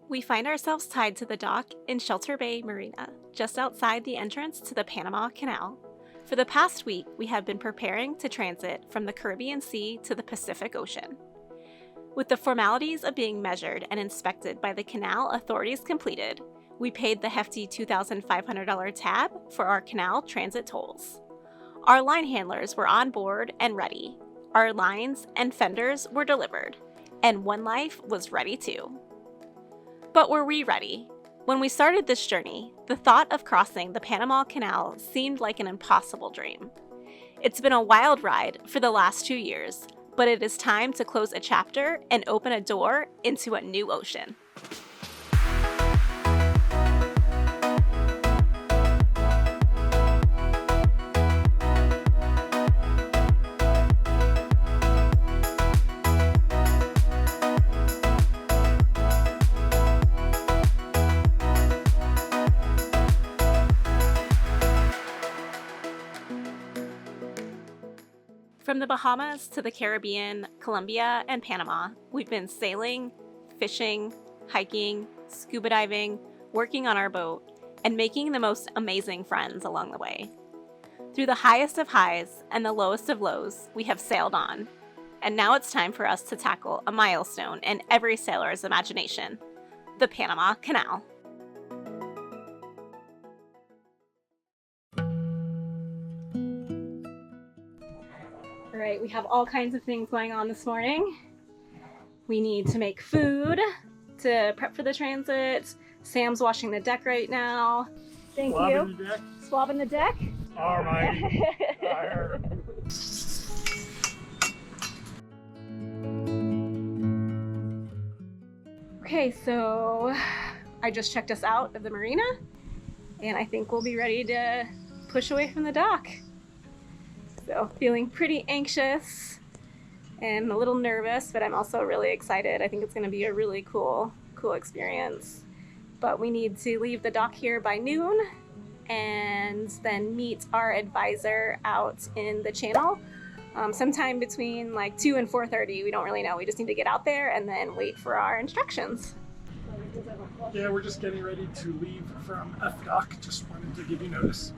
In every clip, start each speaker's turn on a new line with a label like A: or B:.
A: We find ourselves tied to the dock in Shelter Bay Marina, just outside the entrance to the Panama Canal. For the past week, we have been preparing to transit from the Caribbean Sea to the Pacific Ocean. With the formalities of being measured and inspected by the canal authorities completed, we paid the hefty $2,500 tab for our canal transit tolls. Our line handlers were on board and ready. Our lines and fenders were delivered, and One Life was ready too. But were we ready? When we started this journey, the thought of crossing the Panama Canal seemed like an impossible dream. It's been a wild ride for the last 2 years, but it is time to close a chapter and open a door into a new ocean. From the Bahamas to the Caribbean, Colombia, and Panama, we've been sailing, fishing, hiking, scuba diving, working on our boat, and making the most amazing friends along the way. Through the highest of highs and the lowest of lows, we have sailed on. And now it's time for us to tackle a milestone in every sailor's imagination, the Panama Canal. All right, we have all kinds of things going on this morning. We need to make food to prep for the transit. Sam's washing the deck right now. Thank you.
B: The deck.
A: Swabbing the deck.
B: All right. Fire.
A: Okay, so I just checked us out of the marina, and I think we'll be ready to push away from the dock. So feeling pretty anxious and a little nervous, but I'm also really excited. I think it's going to be a really cool experience. But we need to leave the dock here by noon and then meet our advisor out in the channel sometime between like 2 and 4:30. We don't really know. We just need to get out there and then wait for our instructions.
B: Yeah, we're just getting ready to leave from F dock. Just wanted to give you notice.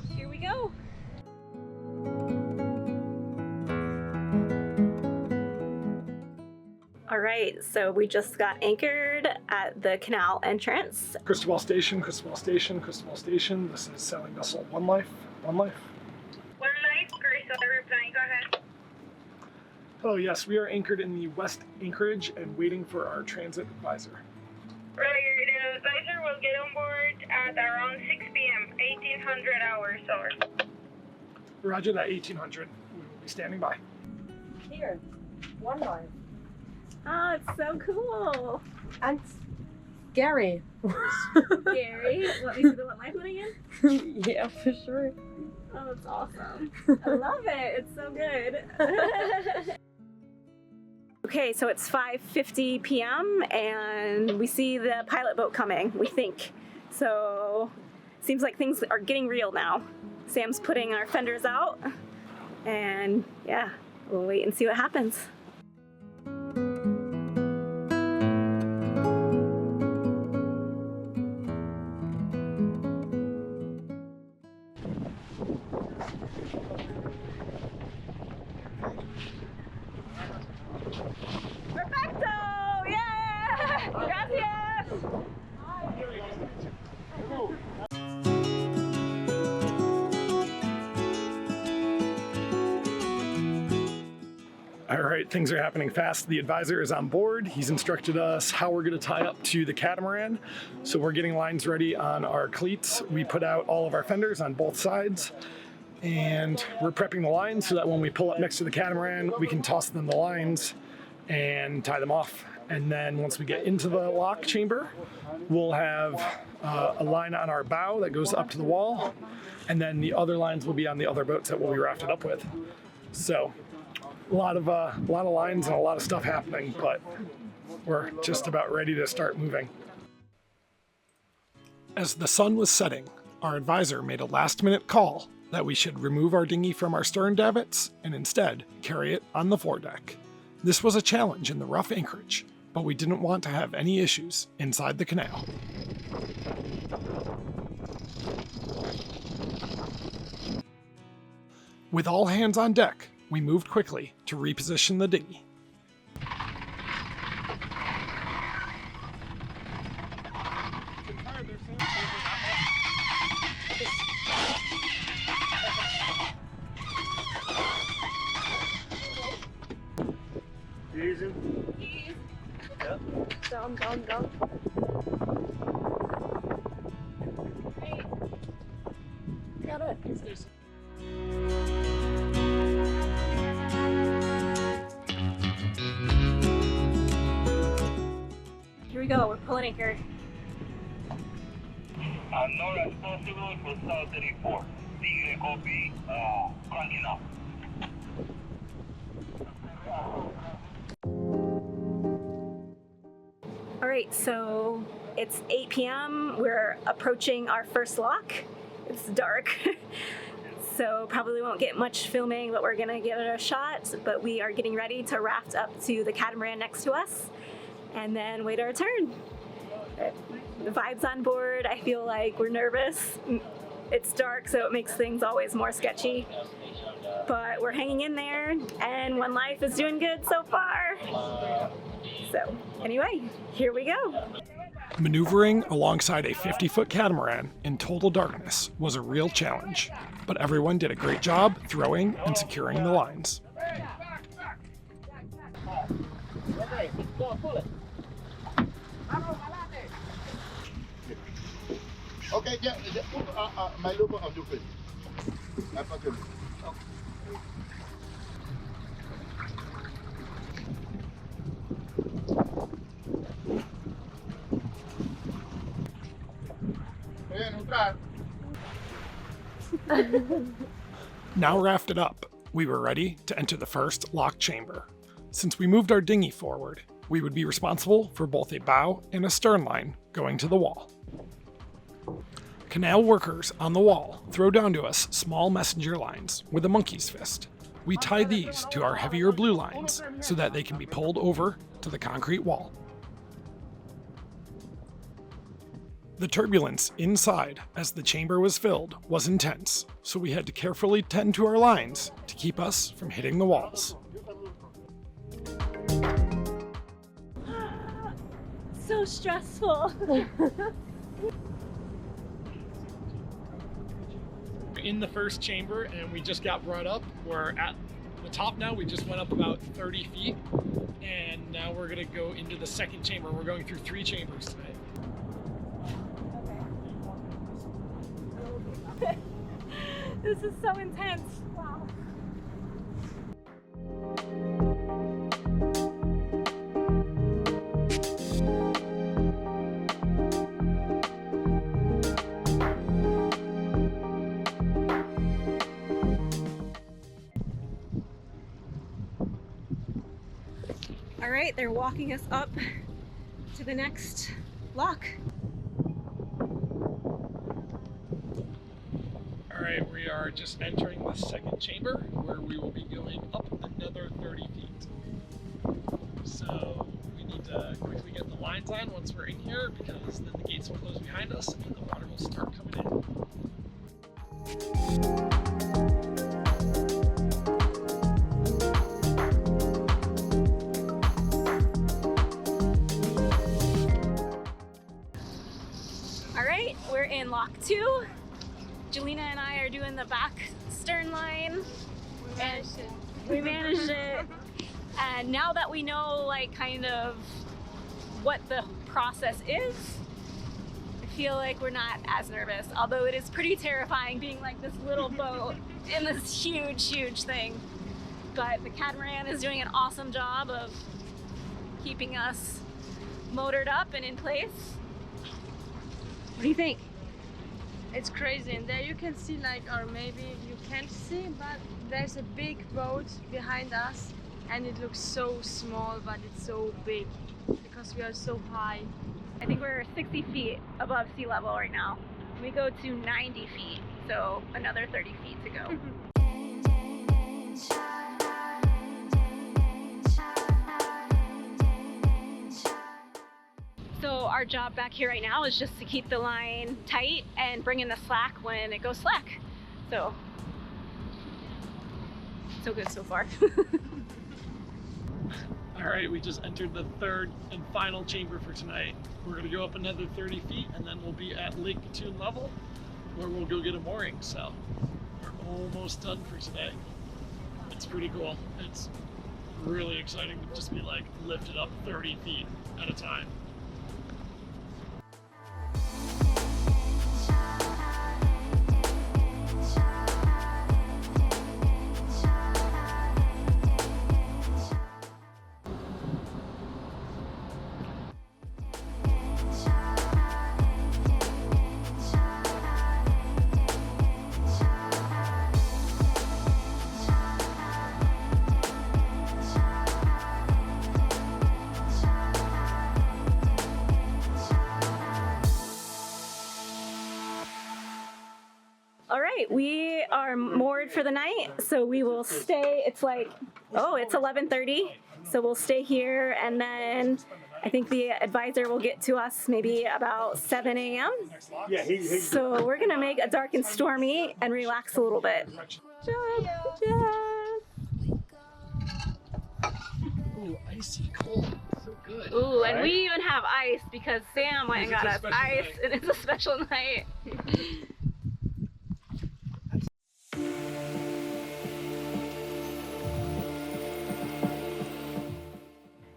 A: Here we go. All right, so we just got anchored at the canal entrance.
B: Cristobal Station, Cristobal Station, Cristobal Station. This is sailing vessel One Life. One Life.
C: One Life, Cristobal replying, go ahead.
B: Oh yes, we are anchored in the West Anchorage and waiting for our transit advisor.
C: Roger, the advisor will get on board at around 6 p.m., 1800 hours, over.
B: Roger that, 1800. We will be standing by.
D: Here, One Life.
A: Oh, it's so cool.
D: And scary.
A: Gary, let me see the One Life one again.
D: Yeah, for sure.
A: Oh, it's awesome. I love it. It's so good. Okay, so it's 5:50 p.m. and we see the pilot boat coming, we think. So, seems like things are getting real now. Sam's putting our fenders out, and yeah, we'll wait and see what happens. Perfecto! Yeah! Gracias!
B: All right, things are happening fast. The advisor is on board. He's instructed us how we're going to tie up to the catamaran. So we're getting lines ready on our cleats. We put out all of our fenders on both sides, and we're prepping the lines so that when we pull up next to the catamaran, we can toss them the lines and tie them off. And then once we get into the lock chamber, we'll have a line on our bow that goes up to the wall, and then the other lines will be on the other boats that we'll be rafted up with. So a lot of lines and a lot of stuff happening, but we're just about ready to start moving. As the sun was setting, our advisor made a last-minute call that we should remove our dinghy from our stern davits and instead carry it on the foredeck. This was a challenge in the rough anchorage, but we didn't want to have any issues inside the canal. With all hands on deck, we moved quickly to reposition the dinghy.
E: Easy. Yep.
D: Down, down, down. Got it.
A: Here we go, we're pulling anchor.
E: I'm not responsible for South 34. Tigre copy, cranking up.
A: All right, so it's 8 p.m. We're approaching our first lock. It's dark, so probably won't get much filming, but we're gonna give it a shot. But we are getting ready to raft up to the catamaran next to us and then wait our turn. The vibe's on board. I feel like we're nervous. It's dark, so it makes things always more sketchy. But we're hanging in there, and One Life is doing good so far. So anyway, here we go.
B: Maneuvering alongside a 50-foot catamaran in total darkness was a real challenge, but everyone did a great job throwing and securing the lines.
F: Okay, yeah, my logo of your face.
B: Now rafted up, we were ready to enter the first lock chamber. Since we moved our dinghy forward, we would be responsible for both a bow and a stern line going to the wall. Canal workers on the wall throw down to us small messenger lines with a monkey's fist. We tie these to our heavier blue lines so that they can be pulled over to the concrete wall. The turbulence inside as the chamber was filled was intense, so we had to carefully tend to our lines to keep us from hitting the walls.
A: So stressful.
B: In the first chamber, and we just got brought up. We're at the top now. We just went up about 30 feet, and now we're gonna go into the second chamber. We're going through 3 chambers today.
A: This is so intense. Wow. All right, they're walking us up to the next lock.
B: All right, we are just entering the second chamber where we will be going up another 30 feet. So we need to quickly get the lines on once we're in here, because then the gates will close behind us and the water will start coming in.
A: All right, we're in lock 2. Jelena and I are doing the back stern line. We managed it. And now that we know like kind of what the process is, I feel like we're not as nervous, although it is pretty terrifying being like this little boat in this huge thing. But the catamaran is doing an awesome job of keeping us motored up and in place. What do you think?
G: It's crazy, and there you can see like, or maybe you can't see, but there's a big boat behind us, and it looks so small, but it's so big because we are so high.
A: I think we're 60 feet above sea level right now. We go to 90 feet, so another 30 feet to go. So our job back here right now is just to keep the line tight and bring in the slack when it goes slack. So good so far.
B: All right, we just entered the third and final chamber for tonight. We're gonna go up another 30 feet and then we'll be at Lake Gatun level where we'll go get a mooring. So we're almost done for today. It's pretty cool. It's really exciting to just be like lifted up 30 feet at a time.
A: All right, we are moored for the night, so we will stay. It's like, oh, it's 11:30, so we'll stay here, and then I think the advisor will get to us maybe about 7 a.m. So we're gonna make a dark and stormy and relax a little bit.
B: Ooh, icy cold. So good.
A: Ooh, and we even have ice because Sam went and got us ice, and it's a special night.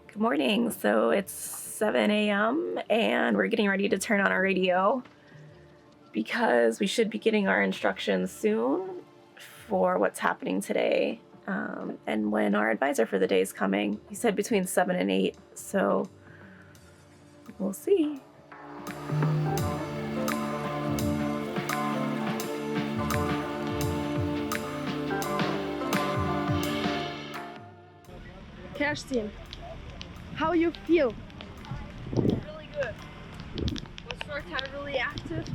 A: Good morning. So it's 7 a.m. and we're getting ready to turn on our radio because we should be getting our instructions soon for what's happening today. And when our advisor for the day is coming, he said between 7 and 8. So we'll see.
G: Kerstin, how you feel?
D: Really good. Was first time really active,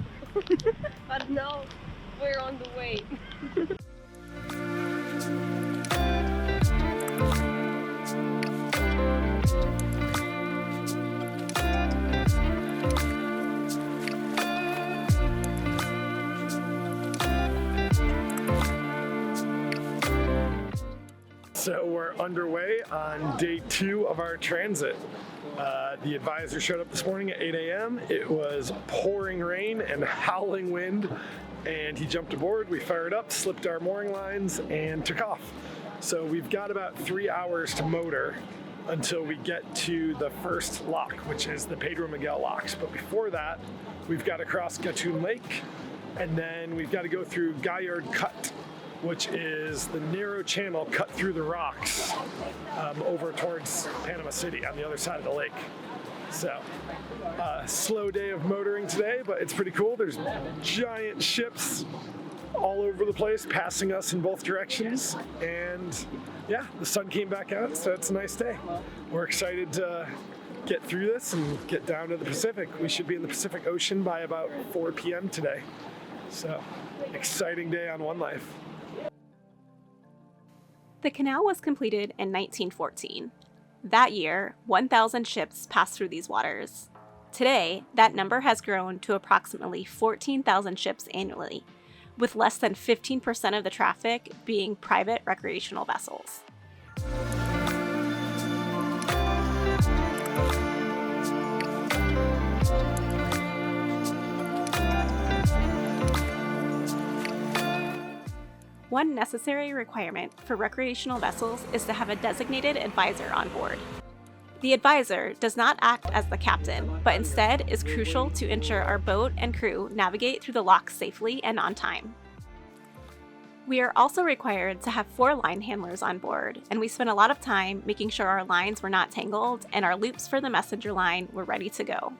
D: but now we're on the way.
B: So we're underway on day 2 of our transit. The advisor showed up this morning at 8 a.m. It was pouring rain and howling wind, and he jumped aboard. We fired up, slipped our mooring lines, and took off. So we've got about 3 hours to motor until we get to the first lock, which is the Pedro Miguel locks. But before that, we've got to cross Gatun Lake, and then we've got to go through Galliard Cut, which is the narrow channel cut through the rocks over towards Panama City on the other side of the lake. So, slow day of motoring today, but it's pretty cool. There's giant ships all over the place passing us in both directions. And yeah, the sun came back out, so it's a nice day. We're excited to get through this and get down to the Pacific. We should be in the Pacific Ocean by about 4 p.m. today. So, exciting day on One Life.
A: The canal was completed in 1914. That year, 1,000 ships passed through these waters. Today, that number has grown to approximately 14,000 ships annually, with less than 15% of the traffic being private recreational vessels. One necessary requirement for recreational vessels is to have a designated advisor on board. The advisor does not act as the captain, but instead is crucial to ensure our boat and crew navigate through the locks safely and on time. We are also required to have 4 line handlers on board, and we spent a lot of time making sure our lines were not tangled and our loops for the messenger line were ready to go.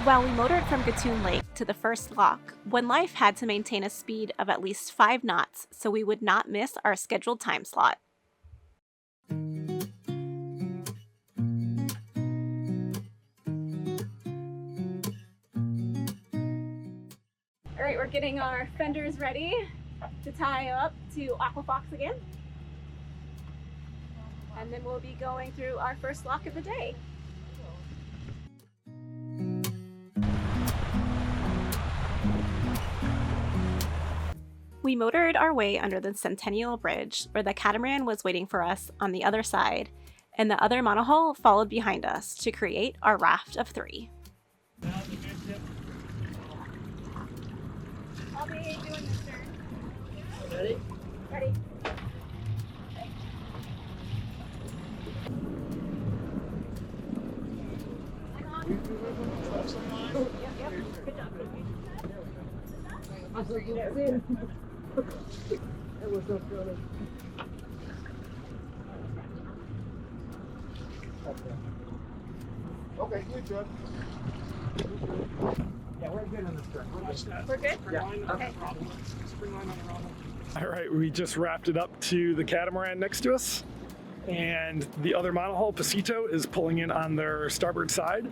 A: While we motored from Gatun Lake to the first lock, One Life had to maintain a speed of at least 5 knots so we would not miss our scheduled time slot. right, we're getting our fenders ready to tie up to Aquafox again. And then we'll be going through our first lock of the day. We motored our way under the Centennial Bridge, where the catamaran was waiting for us on the other side, and the other monohull followed behind us to create our raft of 3. I'll be doing this turn.
F: Ready?
A: Ready. Yep. Good job.
F: That was not funny. Okay, you're good. Yeah, we're good on this turn.
A: We're good?
F: Yeah.
A: Okay.
B: All right, we just wrapped it up to the catamaran next to us, and the other monohull, Pasito, is pulling in on their starboard side.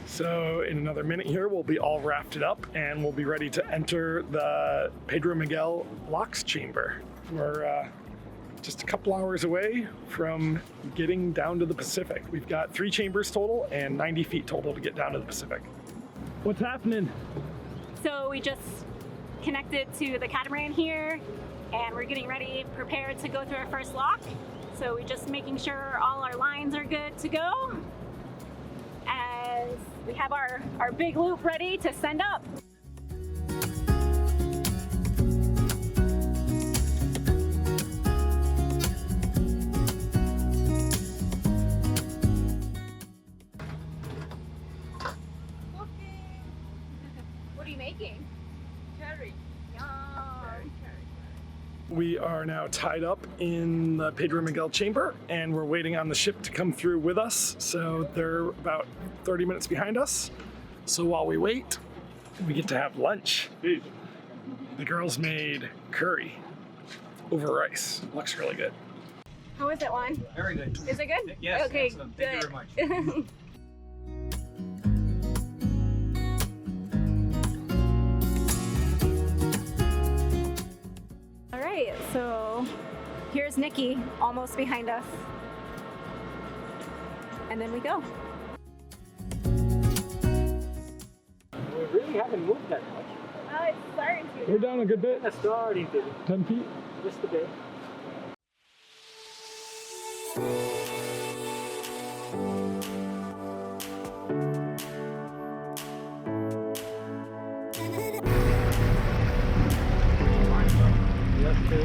B: So in another minute here, we'll be all rafted up and we'll be ready to enter the Pedro Miguel locks chamber. We're just a couple hours away from getting down to the Pacific. We've got 3 chambers total and 90 feet total to get down to the Pacific. What's happening?
A: So we just connected to the catamaran here, and we're getting ready, prepared to go through our first lock. So we're just making sure all our lines are good to go. And we have our big loop ready to send up. What are you making?
G: Curry.
A: Yum.
B: We are now tied up in the Pedro Miguel chamber, and we're waiting on the ship to come through with us. So they're about 30 minutes behind us. So while we wait, we get to have lunch. The girls made curry over rice. Looks really good.
A: How is it, Juan?
H: Very good.
A: Is it good?
H: Yes,
A: Okay,
H: excellent.
A: good.
H: Thank you very much.
A: All right, so here's Nikki, almost behind us. And then we go.
H: We really haven't moved that much.
A: It's starting to.
B: We're down a good bit.
H: It's starting to,
B: 10 feet.
H: just a bit.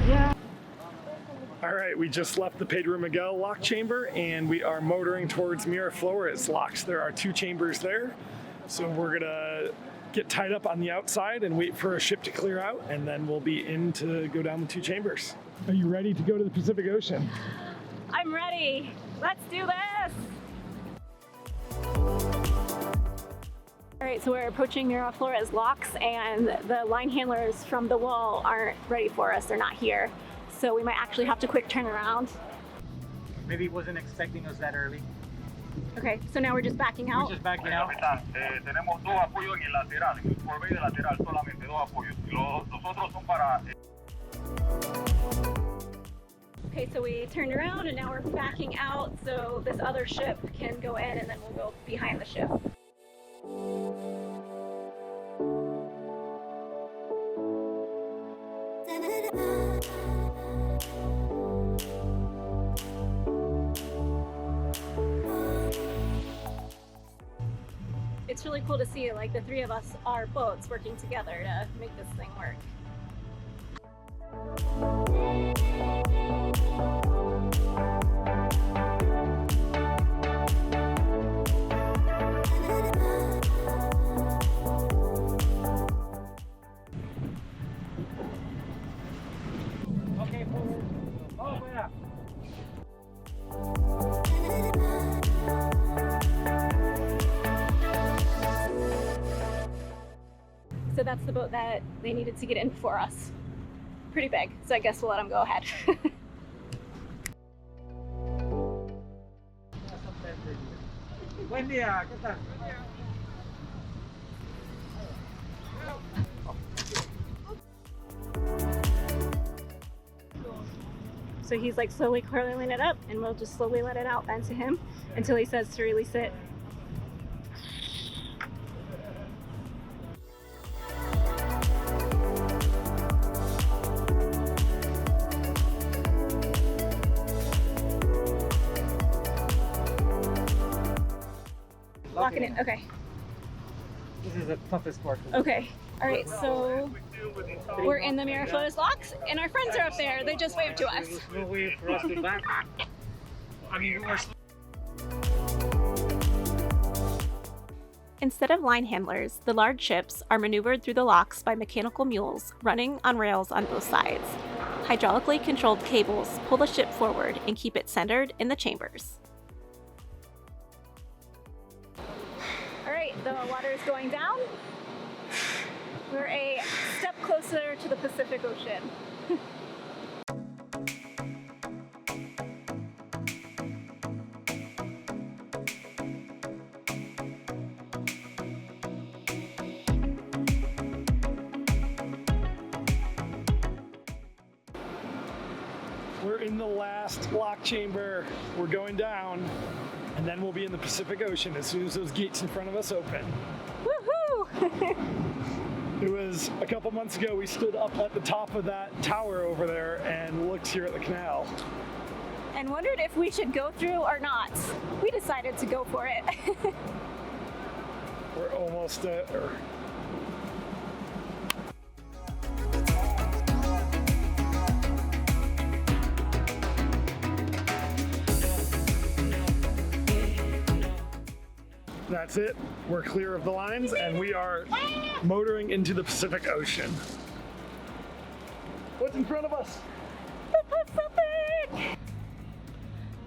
A: Yeah.
B: All right, we just left the Pedro Miguel lock chamber and we are motoring towards Miraflores locks. There are 2 chambers there. So we're gonna get tied up on the outside and wait for a ship to clear out, and then we'll be in to go down the 2 chambers. Are you ready to go to the Pacific Ocean?
A: I'm ready. Let's do this. All right, so we're approaching Miraflores locks, and the line handlers from the wall aren't ready for us. They're not here. So we might actually have to quick turn around.
H: Maybe he wasn't expecting us that early.
A: Okay, so now we're just backing out.
H: We're just backing out.
E: Capitán, tenemos 2 apoyos en el lateral, en el forebay de lateral solamente 2 apoyos. Los otros son para...
A: Okay, so we turned around and now we're backing out so this other ship can go in, and then we'll go behind the ship. It's really cool to see, like, the 3 of us are boats working together to make this thing work.
H: Okay, forward. Oh, yeah.
A: So that's the boat that they needed to get in before us. Pretty big, so I guess we'll let them go ahead.
H: Buen día, ¿qué tal?
A: So he's like slowly curling it up, and we'll just slowly let it out then to him until he says to release it. Locking it, okay.
H: This is the toughest part.
A: Okay. All right, so we're in the Miraflores locks, and our friends are up there. They just waved to us.
H: There's no way for us to back. I mean, we're
A: Instead of line handlers, the large ships are maneuvered through the locks by mechanical mules running on rails on both sides. Hydraulically controlled cables pull the ship forward and keep it centered in the chambers. All right, the water is going down. We're a step closer to the Pacific Ocean.
B: We're in the last lock chamber. We're going down, and then we'll be in the Pacific Ocean as soon as those gates in front of us open.
A: Woohoo!
B: It was a couple months ago, we stood up at the top of that tower over there and looked here at the canal.
A: And wondered if we should go through or not. We decided to go for it.
B: We're almost there. That's it. We're clear of the lines and we are motoring into the Pacific Ocean. What's in front of us?
A: The Pacific!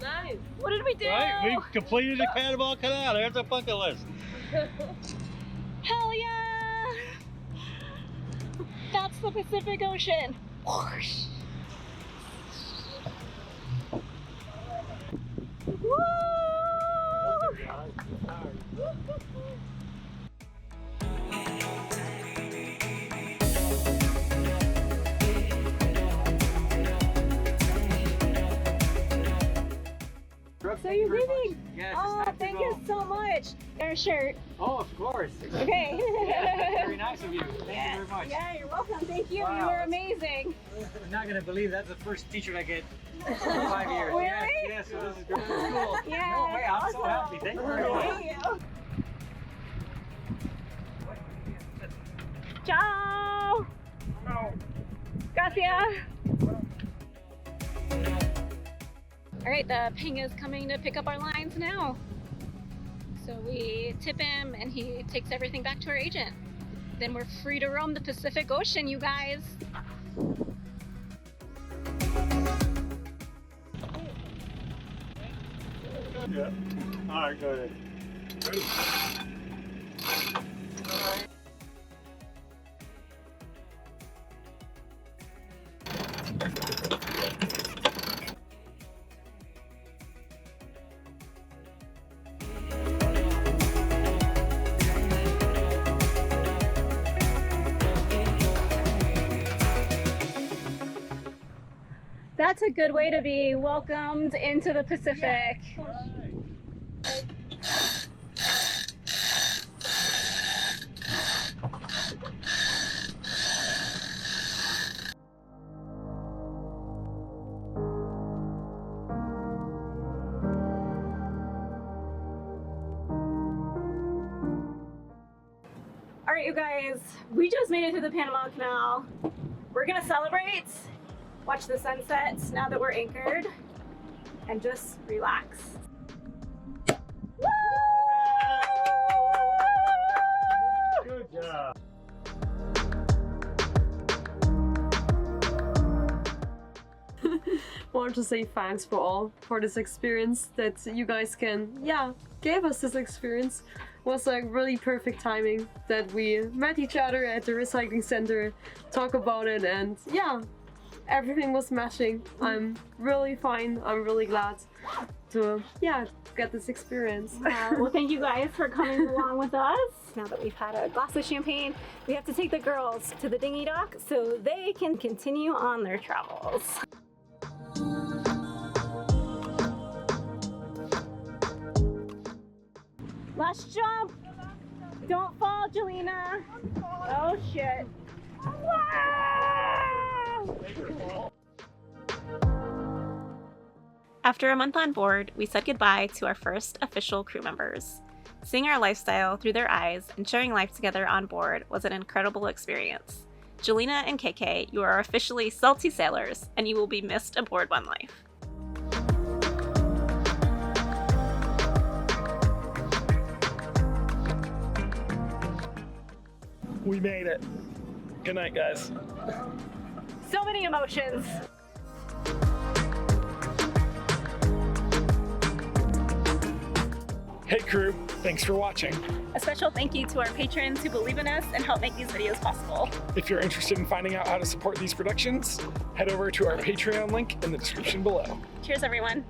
D: Nice.
A: What did we do?
I: Right, we completed the Panama Canal. There's our bucket list.
A: Hell yeah! That's the Pacific Ocean. Whoosh. Woo! So you're leaving?
H: Yes,
A: Oh,
H: it's time to
A: thank
H: go.
A: you so much. Your shirt.
H: Oh, of course.
A: Okay.
H: Yeah, very nice of you. Thank you very much.
A: Yeah, you're welcome. Thank you.
H: Wow.
A: You were amazing.
H: I'm not gonna believe that's the first t-shirt I get in 5 years.
A: Really?
H: Yes, so this is great. Cool.
A: Yeah.
H: No way, I'm so
A: awesome.
H: happy. Thank you very much.
A: Thank you. Ciao. Gracias. All right, the ping is coming to pick up our lines now. So we tip him and he takes everything back to our agent. Then we're free to roam the Pacific Ocean, you guys.
I: Yeah. All right, go ahead.
A: That's a good way to be welcomed into the Pacific. All right, you guys, we just made it through the Panama Canal. We're gonna celebrate, watch the sunset now that we're anchored, and just relax. Woo!
I: Good job.
D: Want to say thanks for this experience that you guys gave us this experience. It was like really perfect timing that we met each other at the recycling center, talk about it, and yeah, everything was matching. I'm really fine. I'm really glad to get this experience.
A: Well, thank you guys for coming along with us. Now that we've had a glass of champagne, we have to take the girls to the dinghy dock so they can continue on their travels. Last jump! Don't fall, Jelena! Oh shit! After a month on board, we said goodbye to our first official crew members. Seeing our lifestyle through their eyes and sharing life together on board was an incredible experience. Jelena and KK, you are officially salty sailors, and you will be missed aboard One Life.
B: We made it. Good night, guys.
A: So many emotions.
B: Hey crew, thanks for watching.
A: A special thank you to our patrons who believe in us and help make these videos possible.
B: If you're interested in finding out how to support these productions, head over to our Patreon link in the description below.
A: Cheers, everyone.